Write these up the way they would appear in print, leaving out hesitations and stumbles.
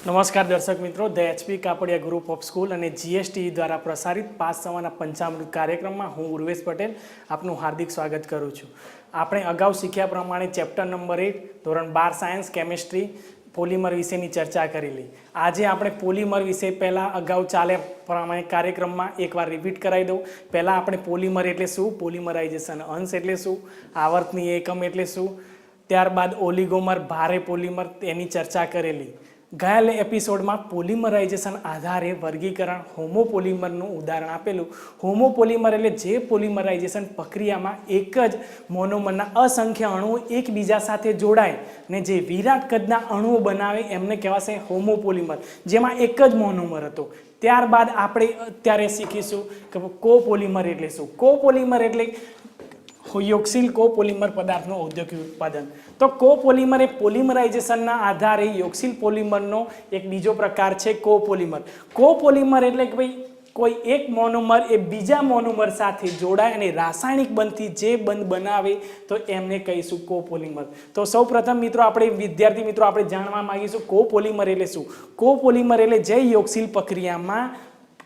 નમસ્કાર દર્શક મિત્રો, the HP Kapadia group of school અને જીએસટી દ્વારા પ્રસારિત 5:55 કાર્યક્રમમાં હું ઉર્વેશ પટેલ આપનું હાર્દિક સ્વાગત કરું છું. આપણે અગાઉ શીખ્યા પ્રમાણે ચેપ્ટર નંબર 8 ધોરણ 12 સાયન્સ કેમિસ્ટ્રી પોલિમર વિશેની ચર્ચા કરેલી. આજે આપણે પોલિમર વિશે પહેલાં અગાઉ ચાલ્યા પ્રમાણે કાર્યક્રમમાં એકવાર રિપીટ કરાવી દઉં. પહેલાં આપણે પોલિમર એટલે શું, પોલિમરાઇઝેશન અંશ એટલે શું, આવર્તની એકમ એટલે શું, ત્યારબાદ ઓલિગોમર ભારે પોલિમર તેની ચર્ચા કરેલી. ગયા એપિસોડમાં પોલિમરાઇઝેશન આધારે વર્ગીકરણ હોમોપોલિમરનું ઉદાહરણ આપેલું. હોમોપોલિમર એટલે જે પોલિમરાઇઝેશન પ્રક્રિયામાં એક જ મોનોમરના અસંખ્ય અણુઓ એકબીજા સાથે જોડાય ને જે વિરાટ કદના અણુઓ બનાવે એમને કહેવાશે હોમોપોલિમર, જેમાં એક જ મોનોમર હતો. ત્યારબાદ આપણે અત્યારે શીખીશું કે કોપોલિમર એટલે શું. કોપોલિમર એટલે યોક્સિલ કોપોલિમર પદાર્થનું ઔદ્યોગિક ઉત્પાદન. તો કોપોલિમર એ પોલિમરાઇઝેશનના આધારે યોક્સિલ પોલિમરનો એક બીજો પ્રકાર છે કોપોલિમર. કોપોલિમર એટલે કે ભાઈ કોઈ એક મોનોમર એ બીજા મોનોમર સાથે જોડાય અને રાસાયણિક બંધથી જે બંધ બનાવે તો એમને કહીશું કોપોલિમર. તો સૌ પ્રથમ મિત્રો આપણે વિદ્યાર્થી મિત્રો આપણે જાણવા માંગીશું કોપોલિમર એટલે શું. કોપોલિમર એટલે જે યોક્સિલ પ્રક્રિયામાં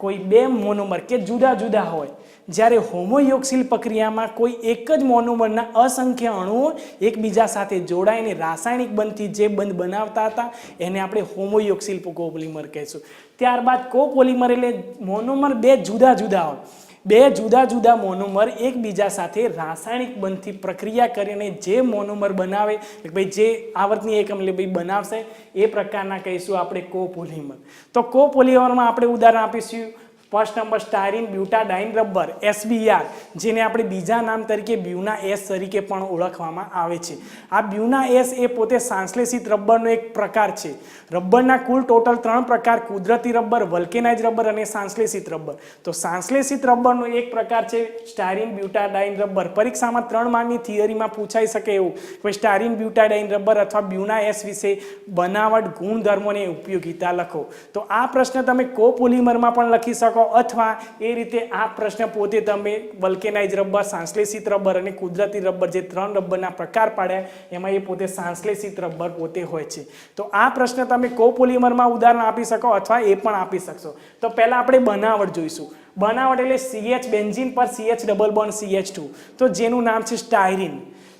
કોઈ બે મોનોમર કે જુદા જુદા હોય, જ્યારે હોમોયોક્સિલ પ્રક્રિયામાં કોઈ એક જ મોનોમરના અસંખ્ય અણુઓ એકબીજા સાથે જોડાઈને રાસાયણિક બંધથી જે બંધ બનાવતા હતા એને આપણે હોમોયોક્સિલ કોપોલિમર કહીશું. ત્યારબાદ કોપોલિમર એટલે મોનોમર બે જુદા જુદા હોય, બે જુદા જુદા મોનોમર એકબીજા સાથે રાસાયણિક બંધથી પ્રક્રિયા કરીને જે મોનોમર બનાવે ભાઈ જે આવર્તની એકમ એટલે ભાઈ બનાવશે એ પ્રકારના કહીશું આપણે કોપોલિમર. તો કોપોલિમરમાં આપણે ઉદાહરણ આપીશું. First number styrene butadiene rubber SBR, જેને આપણે બીજા નામ તરીકે બ્યુના એસ તરીકે પણ ઓળખવામાં આવે છે. આ બ્યુના એસ એ પોતે સંશ્લેષિત રબરનો એક પ્રકાર છે. રબરના કુલ ટોટલ 3 પ્રકાર, કુદરતી રબર, વલ્કેનાઇઝ રબર અને સંશ્લેષિત રબર. તો સંશ્લેષિત રબરનો એક પ્રકાર છે સ્ટાયરીન બ્યુટાડાઇન રબર. પરીક્ષામાં 3 માર્કની થિયરીમાં પૂછાઈ શકે એવું કે સ્ટાયરીન બ્યુટાડાઇન રબર અથવા બ્યુના એસ વિશે બનાવટ, ગુણધર્મોની ઉપયોગિતા લખો. તો આ પ્રશ્ન તમે કોપોલિમરમાં પણ લખી શકો અથવા એ રીતે આ પ્રશ્ન પોતે તમે વલ્કેનાઇઝ રબર, સંશ્લેષિત રબર અને કુદરતી રબર જે 3 રબરના પ્રકાર પાડ્યા એમાં એ પોતે સંશ્લેષિત રબર પોતે હોય છે. તો આ પ્રશ્ન તમે કોપોલિમરમાં ઉદાહરણ આપી શકો અથવા એ પણ આપી શકશો. તો પહેલા આપણે બનાવટ જોઈશું. બનાવટ એટલે CH બેન્ઝીન પર CH ડબલ બોન્ડ CH2, તો જેનું નામ છે સ્ટાયરીન.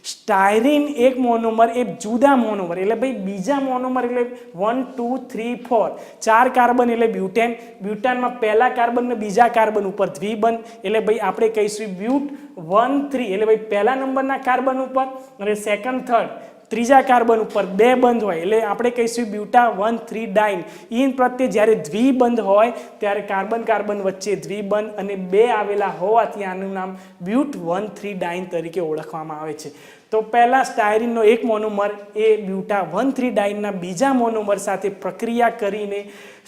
સ્ટાયરીન એક મોનોમર એ જુદા મોનોમર એટલે ભાઈ બીજા મોનોમર એટલે 1 2 3 4 4 કાર્બન એટલે બ્યુટેન. બ્યુટાનમાં પહેલા કાર્બન ને બીજા કાર્બન ઉપર દ્વિબંધ એટલે ભાઈ આપણે કહીશું બ્યુટ 1 3 એટલે ભાઈ પહેલા નંબરના કાર્બન ઉપર અને સેકન્ડ થર્ડ ત્રીજા કાર્બન ઉપર બે બંધ હોય એટલે આપણે કહીશું બ્યુટા 1 3 ડાઇન. ઈન પ્રત્યે જ્યારે દ્વિબંધ હોય ત્યારે કાર્બન કાર્બન વચ્ચે દ્વિબંધ અને બે આવેલા હોવાથી આનું નામ બ્યુટ 1 3 ડાઇન તરીકે ઓળખવામાં આવે છે. તો પહેલા સ્ટાયરીનનો એક મોનોમર એ બ્યુટા 1 3 ડાઇનના બીજા મોનોમર સાથે પ્રક્રિયા કરીને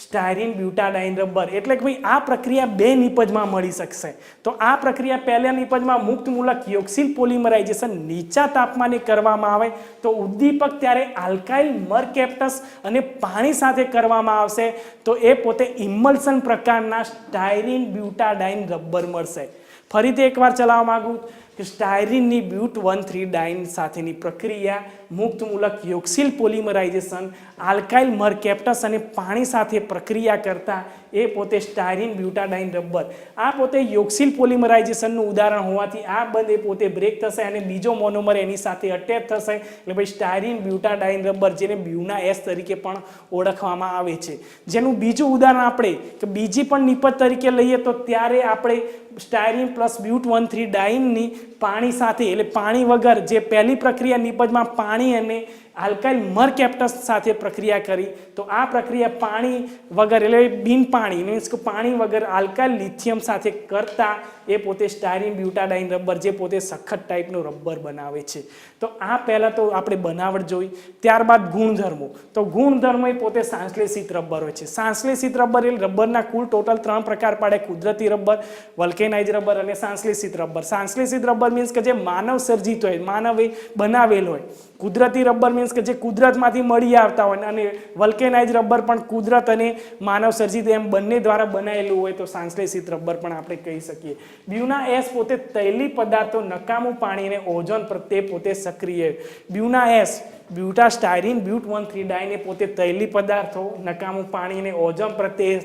સ્ટાયરીન બ્યુટાડાઇન રબર એટલે કે ભાઈ આ પ્રક્રિયા બે નિપજમાં મળી શકશે. તો આ પ્રક્રિયા પહેલા નિપજમાં મુક્ત મૂલક યોક્સિલ પોલિમરાઇઝેશન નીચા તાપમાને કરવામાં આવે તો ઉદ્દીપક ત્યારે આલ્કાઇલ મરકેપ્ટસ અને પાણી સાથે કરવામાં આવશે તો એ પોતે ઇમલ્શન પ્રકારના સ્ટાયરીન બ્યુટાડાઇન રબર મળશે. ફરીથી એકવાર ચલાવવા માંગુ કે સ્ટાયરીનની બ્યુટ 1 3 ડાઇન સાથેની પ્રક્રિયા મુક્ત મૂલક યોક્સિલ પોલિમરાઇઝેશન આલ્કાઇલ મરકેપ્ટસ અને પાણી સાથે પ્રક્રિયા કરતા એ પોતે સ્ટાયરીન બ્યુટાડાઇન રબર. આ પોતે યોક્સિલ પોલિમરાઇઝેશનનું ઉદાહરણ હોવાથી આ બંધ એ પોતે બ્રેક થશે અને બીજો મોનોમર એની સાથે અટેચ થશે એટલે ભાઈ સ્ટાયરીન બ્યુટાડાઇન રબર જેને બ્યુના એસ તરીકે પણ ઓળખવામાં આવે છે. જેનું બીજું ઉદાહરણ આપણે કે બીજી પણ નિપજ તરીકે લઈએ તો ત્યારે આપણે સ્ટાયરીન પ્લસ બ્યુટ 1 3 ડાઇનની પાણી સાથે એટલે પાણી વગર જે પહેલી પ્રક્રિયા નિપજમાં પાણી અને આલ્કાઇલ મરકેપ્ટસ સાથે પ્રક્રિયા કરી તો આ પ્રક્રિયા પાણી વગર એટલે બિન પાણી મીન્સ કે પાણી વગર આલ્કાઇલ લિથિયમ સાથે કરતા એ પોતે સ્ટાયરીન બ્યુટાડાઇન રબર જે પોતે સખત ટાઈપનો રબર બનાવે છે. તો આ પહેલાં તો આપણે બનાવટ જોઈ. ત્યારબાદ ગુણધર્મો. તો ગુણધર્મો એ પોતે સંશ્લેષિત રબર હોય છે. સંશ્લેષિત રબર એટલે રબરના કુલ ટોટલ 3 પ્રકાર પાડે, કુદરતી રબર, વલ્કેનાઇઝ રબર અને સંશ્લેષિત રબર. સંશ્લેષિત રબર મીન્સ કે જે માનવ સર્જિત હોય, માનવે બનાવેલ હોય. કુદરતી રબર મીન્સ કે જે કુદરતમાંથી મળી આવતા હોય અને વલ્કેનાઇઝ રબર પણ કુદરત અને માનવ સર્જિત એમ બંને દ્વારા બનાવેલું હોય તો સંશ્લેષિત રબર પણ આપણે કહી શકીએ. બ્યુના એસ પોતે તૈલી પદાર્થો, નકામું પાણી અને ઓઝોન પ્રત્યે પોતે સક્રિય. બ્યુના એસ બ્યુટાસ્ટાયરીન બ્યુટ 1,3 ડાયન એ પોતે તૈલી પદાર્થો નકામું પાણીને ઓઝોન પ્રત્યે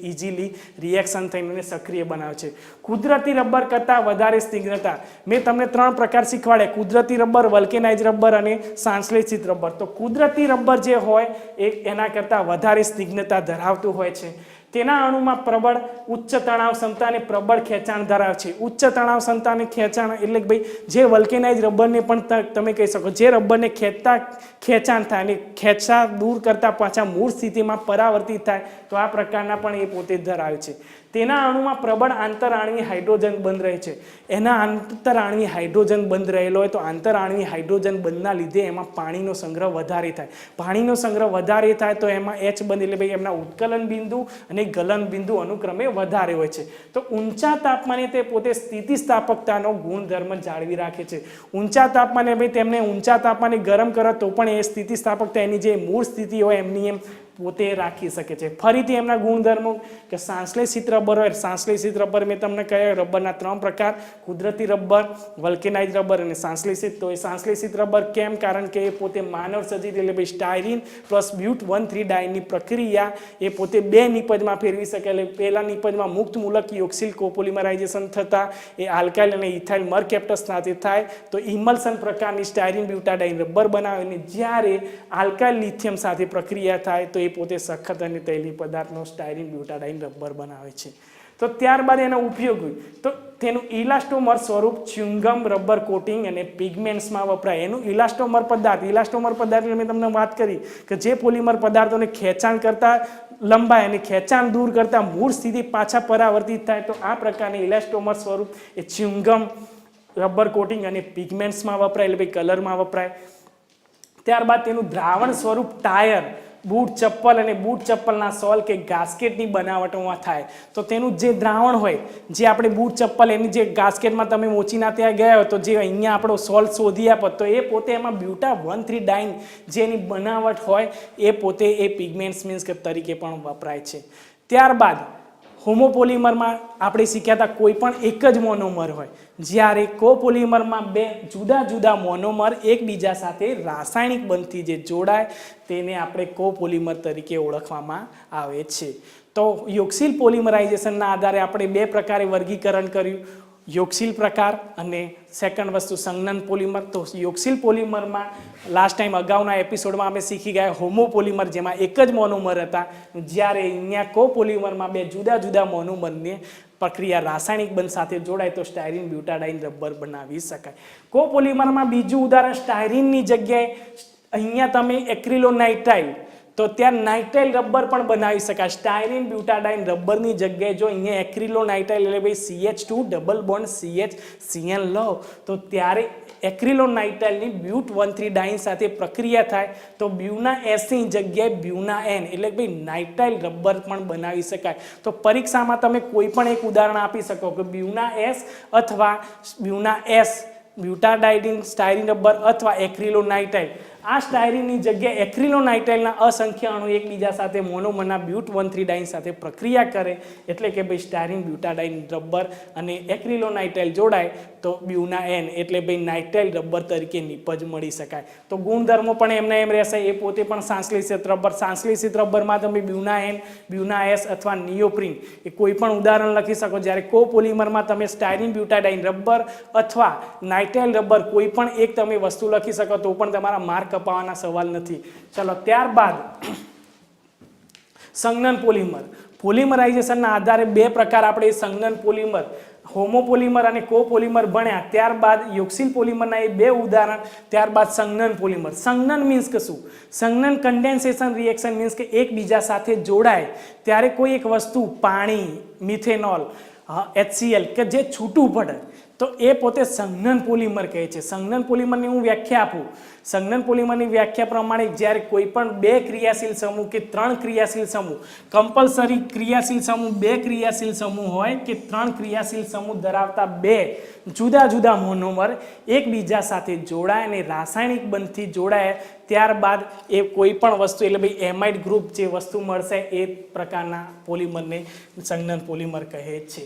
ઇઝીલી રિએક્શન થઈને સક્રિય બનાવે છે. કુદરતી રબર કરતાં વધારે સ્નિગ્ધતા. મેં તમને 3 પ્રકાર શીખવાડ્યા: કુદરતી રબર, વલ્કેનાઇઝ રબર અને સંશ્લેષિત રબર. તો કુદરતી રબર જે હોય એ એના કરતાં વધારે સ્નિગ્ધતા ધરાવતું હોય છે. તેના અણુમાં પ્રબળ ઉચ્ચ તણાવ ક્ષમતા અને પ્રબળ ખેંચાણ ધરાવે છે. ઉચ્ચ તણાવ ક્ષમતા અને ખેંચાણ એટલે કે ભાઈ જે વલ્કેનાઇઝ રબરને પણ તમે કહી શકો, જે રબરને ખેંચાણ થાય અને ખેંચાણ દૂર કરતા પાછા મૂળ સ્થિતિમાં પરાવર્તિત થાય, તો આ પ્રકારના પણ એ પોતે ધરાવે છે. તેના અણુમાં પ્રબળ આંતરઆણ્વીય હાઇડ્રોજન બંધ રહે છે. એના આંતરઆણ્વીય હાઇડ્રોજન બંધ રહેલો હોય તો આંતરઆણ્વીય હાઇડ્રોજન બંધના લીધે એમાં પાણીનો સંગ્રહ વધારે થાય. પાણીનો સંગ્રહ વધારે થાય તો એમાં H બંધ એટલે ભાઈ એમના ઉત્કલન બિંદુ અને ગલન બિંદુ અનુક્રમે વધારે હોય છે. તો ઊંચા તાપમાને તે પોતે સ્થિતિસ્થાપકતાનો ગુણધર્મ જાળવી રાખે છે. ઊંચા તાપમાને ભાઈ તેમને ઊંચા તાપમાને ગરમ કરો તો પણ એ સ્થિતિસ્થાપકતા એની જે મૂળ સ્થિતિ હોય એમની એમ પોતે રાખી શકે છે. ફરીથી એમના ગુણધર્મો કે સંશ્લેષિત રબર હોય, સંશ્લેષિત રબર મેં તમને કહ્યું રબરના 3 પ્રકાર: કુદરતી રબર, વલ્કેનાઇઝ રબર અને સંશ્લેષિત. તો એ સંશ્લેષિત રબર કેમ? કારણ કે એ પોતે માનવ સર્જિત એટલે ભાઈ સ્ટાયરીન પ્લસ બ્યુટ 1,3 ડાયનની પ્રક્રિયા એ પોતે 2 નિપજમાં ફેરવી શકે. એટલે પહેલા નિપજમાં મુક્ત મૂલક યોક્સિલ કોપોલિમરાઇઝેશન થતા એ આલ્કાઇલ અને ઇથાઇલ મરકેપ્ટસ સાથે થાય તો ઇમલ્શન પ્રકારની સ્ટાયરીન બ્યુટાડાઇન રબર બનાવે. અને જ્યારે આલ્કાઇલ લિથિયમ સાથે પ્રક્રિયા થાય તો એ પોતે સખત અને તૈલી પદાર્થનો સ્ટાયરીન બ્યુટાડાઇન રબર બનાવે છે. તો ત્યારબાદ એનો ઉપયોગ તો તેનું ઇલાસ્ટોમર સ્વરૂપ ચ્યુંગમ, રબર કોટિંગ અને પિગમેન્ટ્સમાં વપરાય. એનું ઇલાસ્ટોમર પદાર્થ મેં તમને વાત કરી કે જે પોલિમર પદાર્થોને ખેંચાણ કરતા લંબાય અને ખેંચાણ દૂર કરતા મૂળ સ્થિતિ પાછા પરાવર્તિત થાય, તો આ પ્રકારની ઇલાસ્ટોમર સ્વરૂપ એ ચ્યુંગમ, રબર કોટિંગ અને પિગમેન્ટ્સમાં વપરાય એટલે ભાઈ કલરમાં વપરાય. ત્યારબાદ તેનું દ્રાવણ સ્વરૂપ ટાયર, બૂટ ચપ્પલ અને બૂટ ચપ્પલના સોલ કે ગાસ્કેટની બનાવટોમાં થાય. તો તેનું જે દ્રાવણ હોય, જે આપણે બૂટ ચપ્પલ એની જે ગાસ્કેટમાં તમે મોચીના ત્યાં ગયા હોય તો જે અહીંયા આપણો સોલ શોધી આપો તો એ પોતે એમાં બ્યુટા 1,3 ડાઇન જે એની બનાવટ હોય એ પોતે એ પિગમેન્ટ્સ મીન્સ કે તરીકે પણ વપરાય છે. ત્યારબાદ હોમોપોલિમરમાં આપણે શીખ્યા હતા કોઈ પણ એક જ મોનોમર હોય, જ્યારે કોપોલિમરમાં 2 જુદા જુદા મોનોમર એકબીજા સાથે રાસાયણિક બંધથી જે જોડાય તેને આપણે કોપોલિમર તરીકે ઓળખવામાં આવે છે. તો યોક્સિલ પોલિમરાઇઝેશનના આધારે આપણે 2 પ્રકારે વર્ગીકરણ કર્યું: યોક્સિલ પ્રકાર અને સેકન્ડ વસ્તુ સંજ્ઞન પોલિમર. તો યોક્સિલ પોલિમરમાં લાસ્ટ ટાઈમ અગાઉના એપિસોડમાં અમે શીખી ગયા હોમોપોલિમર જેમાં એક જ મોનોમર હતા, જ્યારે અહીંયા કોપોલિમરમાં 2 જુદા જુદા મોનોમરને પ્રક્રિયા રાસાયણિક બંધ સાથે જોડાય તો સ્ટાયરીન બ્યુટાડાઇન રબર બનાવી શકાય. કોપોલિમરમાં બીજું ઉદાહરણ સ્ટાયરીનની જગ્યાએ અહીંયા તમે એક્રિલોનાઇટ્રાઇલ, તો ત્યાં નાઇટ્રાઇલ રબર પણ બનાવી શકાય. સ્ટાયરીન બ્યુટાડાઇન રબરની જગ્યાએ જો અહીંયા એક્રિલોનાઇટ્રાઇલ એટલે ભાઈ CH2 ડબલ બોન્ડ CH લો તો ત્યારે એક્રિલોનાઇટ્રાઇલની બ્યુટ 1,3 ડાઇન સાથે પ્રક્રિયા થાય તો બ્યુના S ની જગ્યાએ બ્યુના N એટલે ભાઈ નાઇટ્રાઇલ રબર પણ બનાવી શકાય. તો પરીક્ષામાં તમે કોઈ પણ એક ઉદાહરણ આપી શકો કે બ્યુના S અથવા બ્યુના S, બ્યુટાડાઇન સ્ટાયરીન રબર અથવા એક્રિલોનાઇટ્રાઇલ. આ સ્ટાયરીનની જગ્યાએ એક્રિલોનાઇટ્રાઇલના અસંખ્ય અણુ એકબીજા સાથે મોનોમરના બ્યુટ 1,3 ડાઇન સાથે પ્રક્રિયા કરે એટલે કે ભાઈ સ્ટાયરીન બ્યુટાડાઇન રબર અને એક્રિલોનાઇટ્રાઇલ જોડાય તો બ્યુના N એટલે ભાઈ નાઇટ્રાઇલ રબર તરીકે નિપજ મળી શકાય. તો ગુણધર્મો પણ એમને એમ રહેશે. એ પોતે પણ સંશ્લેષિત રબર. સંશ્લેષિત રબરમાં તમે બ્યુના N, બ્યુના S અથવા નિયોપ્રિન એ કોઈ પણ ઉદાહરણ લખી શકો, જ્યારે કોપોલિમરમાં તમે સ્ટાયરીન બ્યુટાડાઇન રબર અથવા નાઇટ્રાઇલ રબર કોઈ પણ એક તમે વસ્તુ લખી શકો તો પણ તમારા માર્ક કપાવવાના સવાલ નથી. ચલો ત્યારબાદ સંજ્ઞન પોલિમર. પોલિમરાઇઝેશનના આધારે 2 પ્રકાર આપણે સંજ્ઞન પોલિમર, હોમોપોલિમર અને કોપોલિમર ભણ્યા. ત્યારબાદ યોક્સિલ પોલિમરના એ 2 ઉદાહરણ. ત્યારબાદ સંજ્ઞન પોલિમર. સંજ્ઞન મીન્સ કે શું? સંજ્ઞન કન્ડેન્સેશન રિએક્શન મીન્સ કે એકબીજા સાથે જોડાય ત્યારે કોઈ એક વસ્તુ પાણી, મિથેનોલ, HCl કે જે છૂટું પડે તો એ પોતે સંજ્ઞન પોલિમર કહે છે. સંજ્ઞન પોલિમરની હું વ્યાખ્યા આપું. સંજ્ઞન પોલિમરની વ્યાખ્યા પ્રમાણે જ્યારે કોઈ પણ 2 ક્રિયાશીલ સમૂહ કે 3 ક્રિયાશીલ સમૂહ, કમ્પલસરી ક્રિયાશીલ સમૂહ 2 ક્રિયાશીલ સમૂહ હોય કે 3 ક્રિયાશીલ સમૂહ ધરાવતા 2 જુદા જુદા મોનોમર એકબીજા સાથે જોડાય અને રાસાયણિક બંધથી જોડાય ત્યારબાદ એ કોઈ પણ વસ્તુ એટલે ભાઈ એમાઇડ ગ્રુપ જે વસ્તુ મળશે એ પ્રકારના પોલિમરને સંજ્ઞન પોલિમર કહે છે.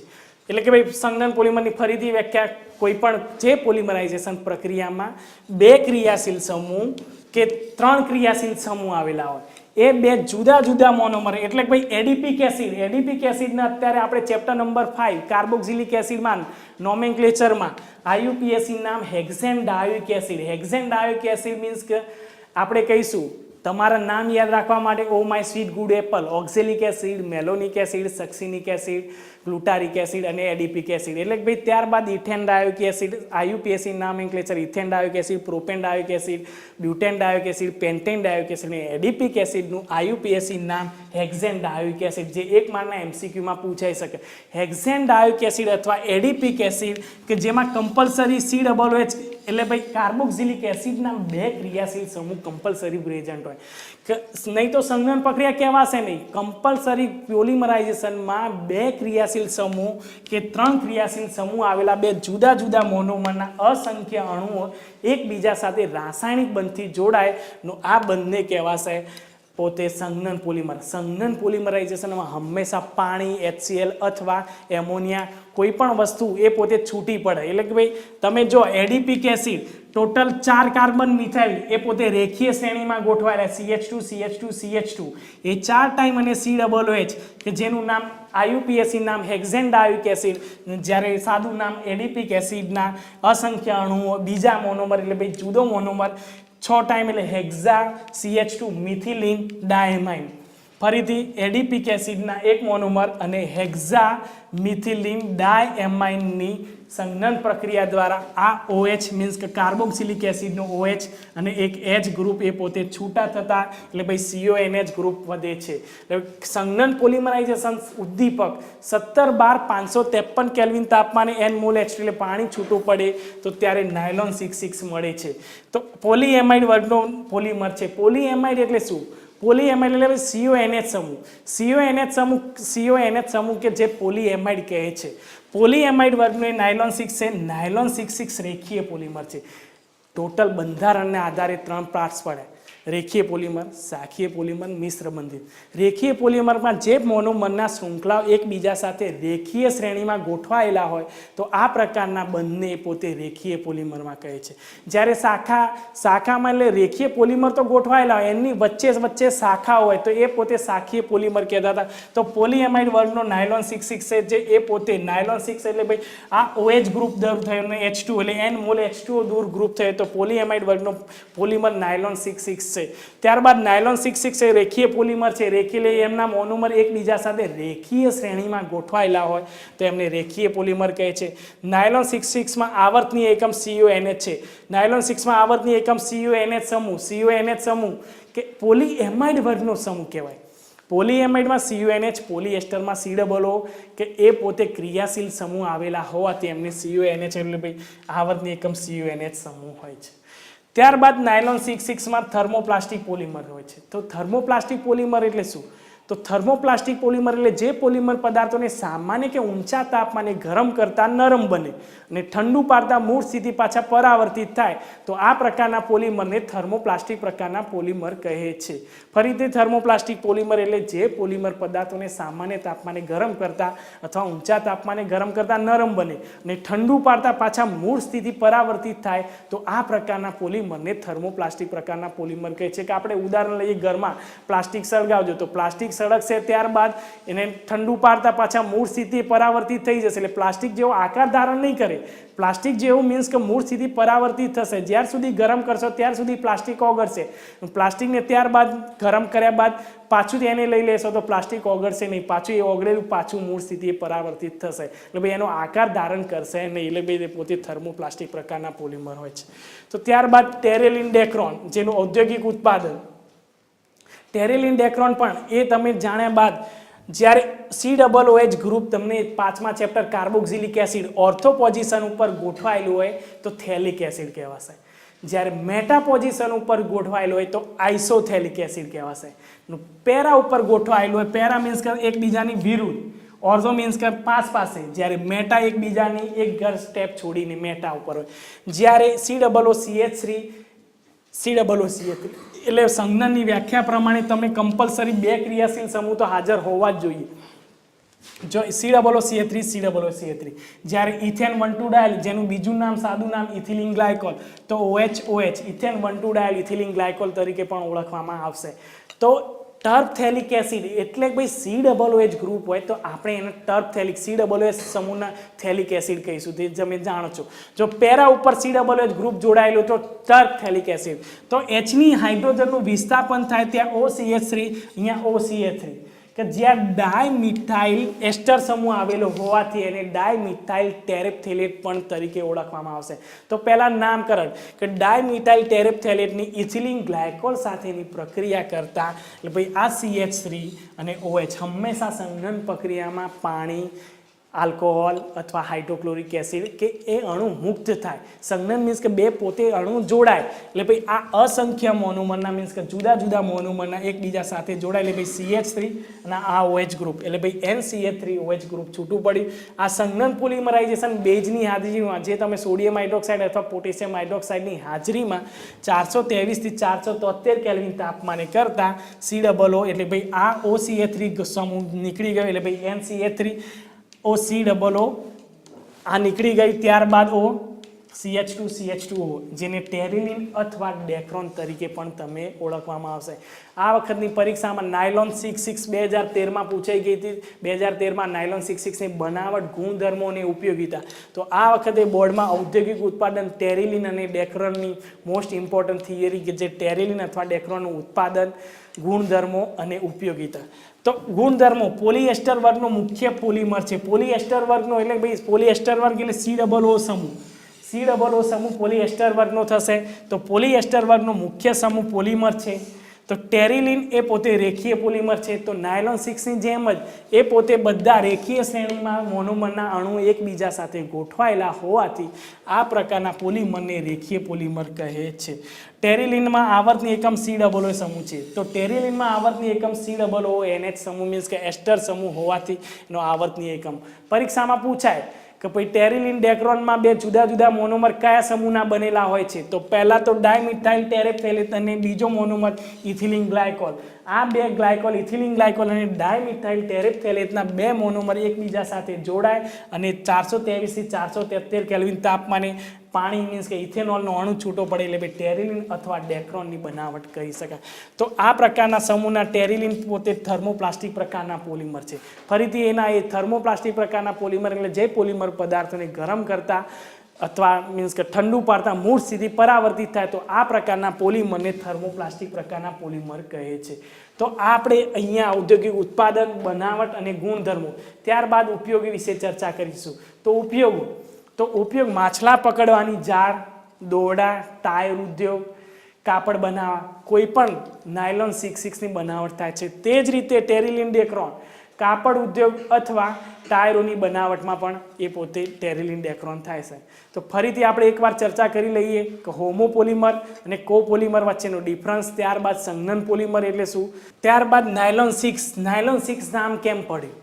એટલે કે ભાઈ સંજ્ઞન પોલિમરની ફરીથી વ્યાખ્યા કોઈ પણ જે પોલિમરાઇઝેશન પ્રક્રિયામાં 2 ક્રિયાશીલ સમૂહ કે 3 ક્રિયાશીલ સમૂહ આવેલા હોય, એ 2 જુદા જુદા મોનોમર એટલે કે ભાઈ એડીપીક એસિડને અત્યારે આપણે ચેપ્ટર નંબર 5 કાર્બોક્સિલિક એસિડમાં નોમેનક્લેચરમાં આઈયુપીએસી નામ હેક્ઝેન ડાયોઇક એસિડ મીન્સ કે આપણે કહીશું તમારા નામ યાદ રાખવા માટે oh my sweet good apple, oxalic acid, malonic acid, succinic acid, glutaric acid અને એડીપીક એસિડ એટલે કે ભાઈ ત્યારબાદ ethane dioic acid IUPAC nomenclature ethane dioic acid, propane dioic acid, butane dioic acid, pentane dioic acid અને adipic એસિડનું આઈયુપીએસી નામ hexane ડાયોઇક acid, જે એક માર્કના એમસીક્યુમાં પૂછાઈ શકે. હેક્ઝેન ડાયોઇક એસિડ અથવા એડીપીક એસિડ કે જેમાં કમ્પલસરી COOH એટલે ભાઈ કાર્બોક્સિલિક એસિડના 2 ક્રિયાશીલ સમૂહ કમ્પલસરી પ્રેઝન્ટ હોય, નહીં તો સંઘનન પ્રક્રિયા કહેવાશે નહીં. કમ્પલસરી પોલિમરાઇઝેશનમાં 2 ક્રિયાશીલ સમૂહ કે 3 ક્રિયાશીલ સમૂહ આવેલા 2 જુદા જુદા મોનોમરના અસંખ્ય અણુઓ એકબીજા સાથે રાસાયણિક બંધથી જોડાય આ બંને કહેવાશે પોતે સંઘનન પોલિમર. સંઘનન પોલિમરાઇઝેશનમાં હંમેશા પાણી, HCl અથવા એમોનિયા કોઈ પણ વસ્તુ એ પોતે છૂટી પડે એટલે કે ભાઈ તમે જો એડીપીક એસિડ ટોટલ 4 કાર્બન મિથાઇલ એ પોતે રેખીય શ્રેણીમાં ગોઠવાયેલા CH2 એ 4 ટાઈમ અને COOH કે જેનું નામ આઈયુપીએસી નામ હેક્ઝેન ડાયોઇક એસિડ, જ્યારે સાદું નામ એડીપીક એસિડના અસંખ્ય અણુઓ બીજા મોનોમર એટલે ભાઈ જુદો મોનોમર 6 ટાઈમ એટલે હેક્ઝા CH2 મિથિલિન ડાયમાઇન. ફરીથી એડીપીક એસિડના એક મોનોમર અને હેક્ઝા મિથિલિન ડાયએમાઇનની સંઘનન પ્રક્રિયા દ્વારા આ OH મીન્સ કે કાર્બોક્સિલિક એસિડનો OH અને એક H ગ્રુપ એ પોતે છૂટા થતા એટલે ભાઈ CONH ગ્રુપ વધે છે. એટલે સંઘનન પોલિમરાઇઝેશન ઉદ્દીપક 17 બાર 553 કેલ્વિન તાપમાને N મોલ H2 એટલે પાણી છૂટું પડે તો ત્યારે નાયલોન 66 મળે છે. તો પોલીએમાઇડ વર્ગનો પોલિમર છે. પોલીએમાઇડ એટલે શું? પોલીએમાઇડ એટલે CONH સમૂહ કે જે પોલીએમાઇડ કહે છે. પોલીએમાઇડ વર્ગનો એ નાયલોન 6 છે. નાયલોન 66 રેખીય પોલિમર છે. ટોટલ બંધારણના આધારે 3 પાર્ટ્સ પડે: રેખીય પોલિમર, શાખીય પોલિમર, મિશ્ર બંધિત. રેખીય પોલિમરમાં જે મોનોમરના શૃંખલાઓ એકબીજા સાથે રેખીય શ્રેણીમાં ગોઠવાયેલા હોય તો આ પ્રકારના બંને પોતે રેખીય પોલિમરમાં કહે છે. જ્યારે શાખામાં એટલે રેખીય પોલિમર તો ગોઠવાયેલા હોય, એની વચ્ચે શાખા હોય તો એ પોતે શાખીય પોલિમર કહેતા હતા. તો પોલીએમાઇડ વર્ગનો નાયલોન 66 છે જે એ પોતે નાયલોન 6 એટલે ભાઈ આ OH ગ્રુપ દૂર થયો અને H2 એટલે N મોલ H2O દૂર ગ્રુપ થયો તો પોલીએમાઇડ વર્ગનો પોલિમર નાયલોન 66 છે. ત્યારબાદ નાયલોન 66 એ રેખીય પોલિમર છે. રેખીય એમના મોનોમર એકબીજા સાથે રેખીય શ્રેણીમાં ગોઠવાયેલા હોય તો એમને રેખીય પોલિમર કહે છે. નાયલોન 66માં આવર્તની એકમ CONH છે. નાયલોન 6માં આવર્તની એકમ CONH સમૂહ કે પોલીએમાઇડ વર્ગનો સમૂહ કહેવાય. પોલીએમાઇડમાં CONH, પોલીએસ્ટરમાં COO કે એ પોતે ક્રિયાશીલ સમૂહ આવેલા હોવાથી એમને CONH એટલે ભાઈ આવર્તની એકમ CONH સમૂહ હોય છે. ત્યારબાદ નાયલોન 66માં થર્મોપ્લાસ્ટિક પોલિમર હોય છે. તો થર્મોપ્લાસ્ટિક પોલિમર એટલે શું? તો થર્મોપ્લાસ્ટિક પોલિમર એટલે જે પોલિમર પદાર્થોને સામાન્ય કે ઊંચા તાપમાને ગરમ કરતા નરમ બને અને ઠંડુ પાડતા મૂળ સ્થિતિ પાછા પરાવર્તિત થાય તો આ પ્રકારના પોલિમરને થર્મોપ્લાસ્ટિક પ્રકારના પોલિમર કહે છે. ફરીથી થર્મોપ્લાસ્ટિક પોલિમર એટલે જે પોલિમર પદાર્થોને સામાન્ય તાપમાને ગરમ કરતા અથવા ઊંચા તાપમાને ગરમ કરતા નરમ બને અને ઠંડુ પાડતા પાછા મૂળ સ્થિતિ પરાવર્તિત થાય તો આ પ્રકારના પોલિમરને થર્મોપ્લાસ્ટિક પ્રકારના પોલિમર કહે છે. કે આપણે ઉદાહરણ લઈએ, ઘરમાં પ્લાસ્ટિક સળગાવજો તો પ્લાસ્ટિક સળગશે, ત્યારબાદ એને ઠંડુ પાડતા પાછા મૂળ સ્થિતિ પરાવર્તિત થઈ જશે. એટલે પ્લાસ્ટિક જેવો આકાર ધારણ નહીં કરે. પ્લાસ્ટિક જેવું મીન્સ કે મૂળ સ્થિતિ પરાવર્તિત થશે. જ્યાર સુધી ગરમ કરશો ત્યાર સુધી પ્લાસ્ટિક ઓગળશે. પ્લાસ્ટિકને ત્યારબાદ ગરમ કર્યા બાદ પાછું એને લઈ લેશો તો પ્લાસ્ટિક ઓગળશે નહીં. પાછું એ ઓગળેલું પાછું મૂળ સ્થિતિ પરાવર્તિત થશે. એટલે ભાઈ એનો આકાર ધારણ કરશે નહીં. એટલે ભાઈ પોતે થર્મોપ્લાસ્ટિક પ્રકારના પોલિમર હોય છે. તો ત્યારબાદ ટેરેલિન ડેક્રોન જેનું ઔદ્યોગિક ઉત્પાદન. ટેરેલિન ડેક્રોન પણ એ તમે જાણ્યા બાદ જ્યારે COOH ગ્રુપ તમને 5મા chapter carboxylic acid ortho position ઉપર ગોઠવાયેલું હોય તો થેલિક એસિડ કહેવાશે. જ્યારે મેટા પોઝિશન ઉપર ગોઠવાયેલું હોય તો આઇસોથેલિક એસિડ કહેવાશે. પેરા ઉપર ગોઠવાયેલું હોય, પેરા મીન્સ કે એકબીજાની વિરુદ્ધ, ઓર્થો મીન્સ કે પાસે, જ્યારે મેટા એકબીજાની એક સ્ટેપ છોડીને મેટા ઉપર હોય. જ્યારે COOH3 એટલે સંજ્ઞાની વ્યાખ્યા પ્રમાણે તમે કમ્પલસરી 2 ક્રિયાશીલ સમૂહ તો હાજર હોવા જ જોઈએ. જો COO3 COO3 જ્યારે ઇથેન 1,2 ડાયલ જેનું બીજું નામ સાદું નામ ઇથિલિન ગ્લાયકોલ તો OH ethane 1,2 dial ethylene glycol તરીકે પણ ઓળખવામાં આવશે. તો ટર્પથેલિક એસિડ એટલે કે ભાઈ COOH ગ્રુપ હોય તો આપણે એને ટર્પથેલિક COOH સમૂહના થેલિક એસિડ કહીશું, તે તમે જાણો છો. જો પેરા ઉપર COOH ગ્રુપ જોડાયેલું તો ટર્પથેલિક એસિડ. તો Hની હાઇડ્રોજનનું વિસ્થાપન થાય ત્યાં OCH3 અહીંયા OCH3 કે જ્યાં ડાયમિથાઇલ એસ્ટર સમૂહ આવેલો હોવાથી એને ડાયમિથાઇલ ટેરેપ્થેલેટ પણ તરીકે ઓળખવામાં આવશે. તો પહેલા નામકરણ કે ડાયમિથાઇલ ટેરેપ્થેલેટની ઇથિલિન ગ્લાયકોલ સાથેની પ્રક્રિયા કરતા એટલે ભાઈ આ CH3 અને OH હંમેશા સંઘનન પ્રક્રિયામાં પાણી, આલ્કોહોલ અથવા હાઇડ્રોક્લોરિક એસિડ કે એ અણુ મુક્ત થાય. સંઘનન મીન્સ કે બે પોતે અણુ જોડાય એટલે ભાઈ આ અસંખ્ય મોનોમરના મીન્સ કે જુદા જુદા મોનોમરના એકબીજા સાથે જોડાય એટલે ભાઈ CH3 અને આ OH ગ્રુપ એટલે ભાઈ NCH3OH ગ્રુપ છૂટું પડ્યું. આ સંઘનન પોલિમરાઇઝેશન બેઝની હાજરીમાં જે તમે સોડિયમ હાઇડ્રોક્સાઇડ અથવા પોટેશિયમ હાઇડ્રોક્સાઇડની હાજરીમાં 423 થી 473 કેલ્વિન તાપમાને કરતા COO એટલે ભાઈ આ OCH3 સમૂહ નીકળી ગયો એટલે ભાઈ NCH3 OCOO આ નીકળી ગઈ. ત્યારબાદ CH2CH2O જેને ટેરિલિન અથવા ડેક્રોન તરીકે પણ તમે ઓળખવામાં આવશે. આ વખતની પરીક્ષામાં નાયલોન 66 2013માં પૂછાઈ ગઈ હતી. 2013માં નાયલોન 66ની બનાવટ, ગુણધર્મો અને ઉપયોગિતા. તો આ વખતે બોર્ડમાં ઔદ્યોગિક ઉત્પાદન ટેરિલિન અને ડેક્રોનની મોસ્ટ ઇમ્પોર્ટન્ટ થિયરી કે જે ટેરિલિન અથવા ડેક્રોનનું ઉત્પાદન, ગુણધર્મો અને ઉપયોગિતા. તો ગુણધર્મો પોલિએસ્ટર વર્ગનો મુખ્ય પોલિમર છે. પોલિએસ્ટર વર્ગનો એટલે ભાઈ પોલિએસ્ટર વર્ગ એટલે COO સમૂહ. COO સમૂહ પોલિએસ્ટર વર્ગનો થશે. તો પોલિએસ્ટર વર્ગનો મુખ્ય સમૂહ પોલિમર છે. તો ટેરિલિન એ પોતે રેખીય પોલિમર છે. તો નાયલોન 6ની જેમ જ એ પોતે બધા રેખીય શ્રેણીમાં મોનોમરના અણુ એકબીજા સાથે ગોઠવાયેલા હોવાથી આ પ્રકારના પોલિમરને રેખીય પોલિમર કહે છે. ટેરિલિનમાં આવર્તની એકમ COO સમૂહ છે. તો ટેરિલિનમાં આવર્તની એકમ COO NH સમૂહ મીન્સ કે એસ્ટર સમૂહ હોવાથી એનો આવર્તની એકમ. પરીક્ષામાં પૂછાય કે ભાઈ ટેરિલિન ડેક્રોનમાં બે જુદા જુદા મોનોમર કયા સમૂહના બનેલા હોય છે. તો પહેલા તો ડાયમિથાઇલ ટેરેપ્થેલેટ અને બીજો મોનોમર ઇથિલિન ગ્લાયકોલ. આ બે ગ્લાયકોલ ઇથિલિન ગ્લાયકોલ અને ડાયમિથાઇલ ટેરેપ્થેલેટના બે મોનોમર એકબીજા સાથે જોડાય અને 423 થી 473 કેલ્વિન તાપમાને પાણી મીન્સ કે ઇથેનોલનો અણુ છૂટો પડે એટલે ભાઈ ટેરિલિન અથવા ડેક્રોનની બનાવટ કહી શકાય. તો આ પ્રકારના સમૂહના ટેરિલિન પોતે થર્મોપ્લાસ્ટિક પ્રકારના પોલિમર છે. ફરીથી એના એ થર્મોપ્લાસ્ટિક પ્રકારના પોલિમર એટલે જે પોલિમર પદાર્થોને ગરમ કરતા અથવા મીન્સ કે ઠંડુ પાડતા મૂળ સ્થિતિ પરાવર્તિત થાય તો આ પ્રકારના પોલિમરને થર્મોપ્લાસ્ટિક પ્રકારના પોલિમર કહે છે. તો આપણે અહીંયા ઔદ્યોગિક ઉત્પાદન, બનાવટ અને ગુણધર્મો, ત્યારબાદ ઉપયોગી વિશે ચર્ચા કરીશું. તો ઉપયોગ માછલા પકડવાની જાળ, દોરડા, ટાયર ઉદ્યોગ, કાપડ બનાવવા, કોઈ પણ નાયલોન 66ની બનાવટ થાય છે. તે જ રીતે ટેરિલિન ડેક્રોન કાપડ ઉદ્યોગ અથવા ટાયરોની બનાવટમાં પણ એ પોતે ટેરિલિન ડેક્રોન થાય છે. તો ફરીથી આપણે એકવાર ચર્ચા કરી લઈએ કે હોમોપોલિમર અને કોપોલિમર વચ્ચેનો ડિફરન્સ, ત્યારબાદ સંઘનન પોલિમર એટલે શું, ત્યારબાદ નાયલોન 6. નાયલોન 6 નામ કેમ પડ્યું?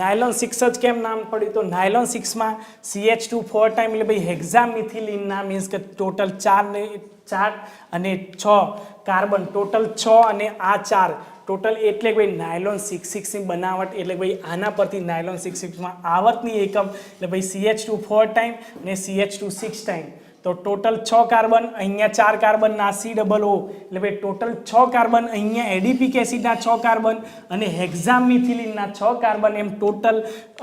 નાયલોન 6 જ કેમ નામ પડ્યું? તો નાયલોન 6માં CH2 4 ટાઈમ એટલે ભાઈ હેક્ઝામિથિલિનના મીન્સ કે ટોટલ 4 અને 6 કાર્બન, ટોટલ 6 અને આ 4 ટોટલ એટલે ભાઈ નાયલોન 66ની બનાવટ એટલે ભાઈ આના પરથી નાયલોન 66માં આવર્તની એકમ એટલે ભાઈ CH2 4 ટાઈમ અને CH2 6 ટાઈમ. તો ટોટલ 6 કાર્બન, અહીંયા 4 કાર્બનના COO એટલે ભાઈ ટોટલ 6 કાર્બન, અહીંયા એડિપિક એસિડના 6 કાર્બન અને હેક્ઝામિથિલિનના 6 કાર્બન, એમ ટોટલ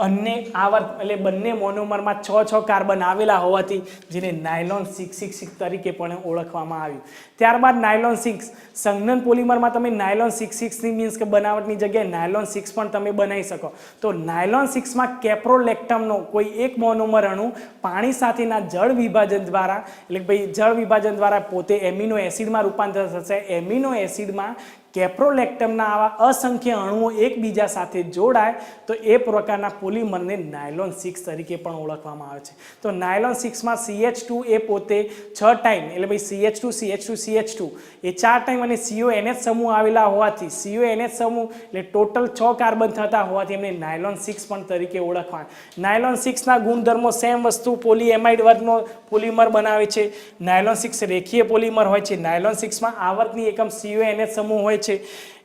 અન્ય આવર્ત એટલે બંને મોનોમરમાં 6 કાર્બન આવેલા હોવાથી જેને નાયલોન 666 તરીકે પણ ઓળખવામાં આવ્યું. ત્યારબાદ નાયલોન 6 સંઘનન પોલિમરમાં તમે નાયલોન 66ની મીન્સ કે બનાવટની જગ્યાએ નાયલોન 6 પણ તમે બનાવી શકો. તો નાયલોન 6માં કેપ્રોલેક્ટમનો કોઈ એક મોનોમર અણુ પાણી સાથેના જળ વિભાજન દ્વારા એટલે ભાઈ જળ વિભાજન દ્વારા પોતે એમિનો એસિડમાં રૂપાંતર થશે. એમિનો એસિડમાં કેપ્રોલેક્ટમના આવા અસંખ્ય અણુઓ એકબીજા સાથે જોડાય તો એ પ્રકારના પોલિમરને નાયલોન 6 તરીકે પણ ઓળખવામાં આવે છે. તો નાયલોન 6માં CH2 એ પોતે 6 ટાઈમ એટલે ભાઈ CH2 એ 4 ટાઈમ અને CONH સમૂહ આવેલા હોવાથી CONH સમૂહ એટલે ટોટલ 6 કાર્બન થતા હોવાથી એમને નાયલોન 6 પણ તરીકે ઓળખવામાં. નાયલોન 6ના ગુણધર્મો સેમ વસ્તુ, પોલીએમાઇડ વર્ગનો પોલિમર બનાવે છે. નાયલોન 6 રેખીય પોલિમર હોય છે. નાયલોન 6માં આવર્તની એકમ CONH સમૂહ હોય છે.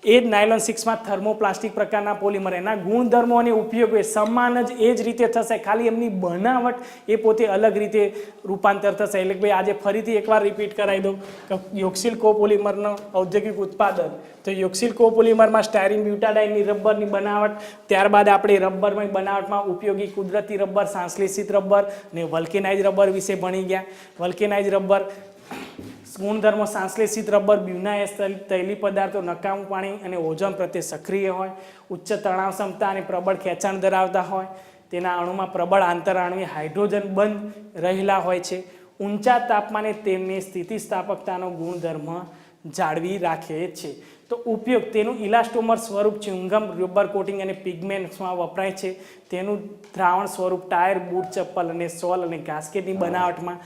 એ જ નાયલોન 6માં થર્મોપ્લાસ્ટિક પ્રકારના પોલિમર, એના ગુણધર્મો અને ઉપયોગ એ સમાન જ એ જ રીતે થશે, ખાલી એમની બનાવટ એ પોતે અલગ રીતે રૂપાંતર થશે. એટલે કે ભાઈ આજે ફરીથી એકવાર રિપીટ કરાવી દઉં કે યોક્સિલ કોપોલિમરનો ઔદ્યોગિક ઉત્પાદન, તો યોક્સિલ કોપોલિમરમાં સ્ટાયરીન બ્યુટાડાઇનની રબરની બનાવટ, ત્યારબાદ આપણે રબરમાં બનાવટમાં ઉપયોગી કુદરતી રબર, સંશ્લેષિત રબર ને વલ્કેનાઇઝ રબર વિશે ભણી ગયા. વલ્કેનાઇઝ રબર ગુણધર્મો: સંશ્લેષિત રબર બ્યુનાએસ તૈલી પદાર્થો, નકામું પાણી અને ઓઝોન પ્રત્યે સક્રિય હોય, ઉચ્ચ તણાવ ક્ષમતા અને પ્રબળ ખેંચાણ ધરાવતા હોય, તેના અણુમાં પ્રબળ આંતરઆણ્વીય હાઇડ્રોજન બંધ રહેલા હોય છે, ઊંચા તાપમાને તેમની સ્થિતિસ્થાપકતાનો ગુણધર્મ જાળવી રાખે છે. તો ઉપયોગ: તેનું ઇલાસ્ટોમર સ્વરૂપ ચ્યુંગમ, રબર કોટિંગ અને પિગમેન્ટ્સમાં વપરાય છે. તેનું દ્રાવણ સ્વરૂપ ટાયર, બૂટ, ચપ્પલ અને સોલ અને ગાસ્કેટની બનાવટમાં.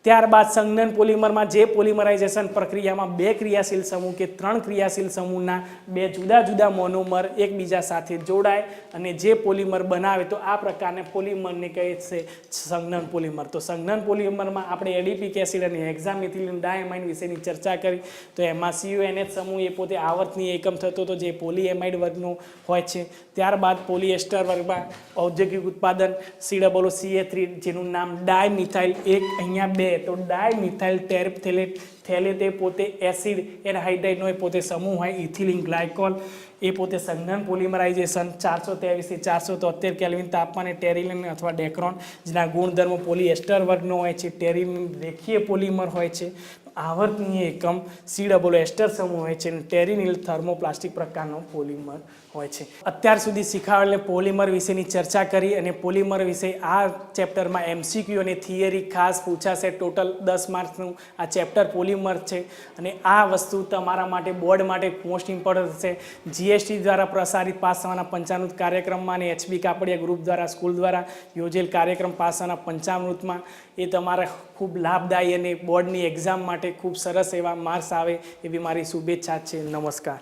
ત્યારબાદ સંઘનન પોલિમરમાં જે પોલિમરાઇઝેશન પ્રક્રિયામાં 2 ક્રિયાશીલ સમૂહ કે 3 ક્રિયાશીલ સમૂહના 2 જુદા જુદા મોનોમર એકબીજા સાથે જોડાય અને જે પોલિમર બનાવે, તો આ પ્રકારના પોલિમરને કહે છે સંઘનન પોલિમર. તો સંઘનન પોલિમરમાં આપણે એડિપિક એસિડ અને હેક્સામિથિલિન ડાયમાઇન વિશેની ચર્ચા કરી. તો એમાં CuNH સમૂહ એ પોતે આવર્તની એકમ થતો હતો, જે પોલીએમાઇડ વર્ગનો હોય છે. ત્યારબાદ પોલિએસ્ટર વર્ગમાં ઔદ્યોગિક ઉત્પાદન COOCA3, જેનું નામ ડાયમિથાઇલ, એક અહીંયા 2, તો ડાયમિથાઇલ ટેરેપ્થેલેટ એ પોતે એસિડ એનહાઇડ્રાઇડનો એ પોતે સમૂહ હોય. ઇથિલિન ગ્લાયકોલ એ પોતે સંઘનન પોલિમરાઇઝેશન 423 થી 473 કેલ્વિન તાપમાને ટેરિલિન અથવા ડેક્રોન, જેના ગુણધર્મો પોલિએસ્ટર વર્ગનો હોય છે. ટેરિલિન રેખીય પોલિમર હોય છે. આવર્તનીય એકમ COO એસ્ટર સમૂહ હોય છે અને ટેરિનિલ થર્મોપ્લાસ્ટિક પ્રકારનો પોલિમર હોય છે. અત્યાર સુધી શીખવાડેલ પોલિમર વિશેની ચર્ચા કરી અને પોલિમર વિશે આ ચેપ્ટરમાં MCQ અને થિયરી ખાસ પૂછાશે. ટોટલ 10 માર્ક્સનું આ ચેપ્ટર પોલિમર છે અને આ વસ્તુ તમારા માટે બોર્ડ માટે મોસ્ટ ઇમ્પોર્ટન્ટ છે. GST દ્વારા પ્રસારિત પાસ થવાના પંચામૃત કાર્યક્રમમાં અને HB કાપડિયા ગ્રુપ દ્વારા સ્કૂલ દ્વારા યોજેલ કાર્યક્રમ પાસ થવાના પંચામૃતમાં એ તમારા ખૂબ લાભદાયી અને બોર્ડની એક્ઝામ માટે ખૂબ સરસ એવા માર્ક્સ આવે એવી મારી શુભેચ્છા છે. નમસ્કાર.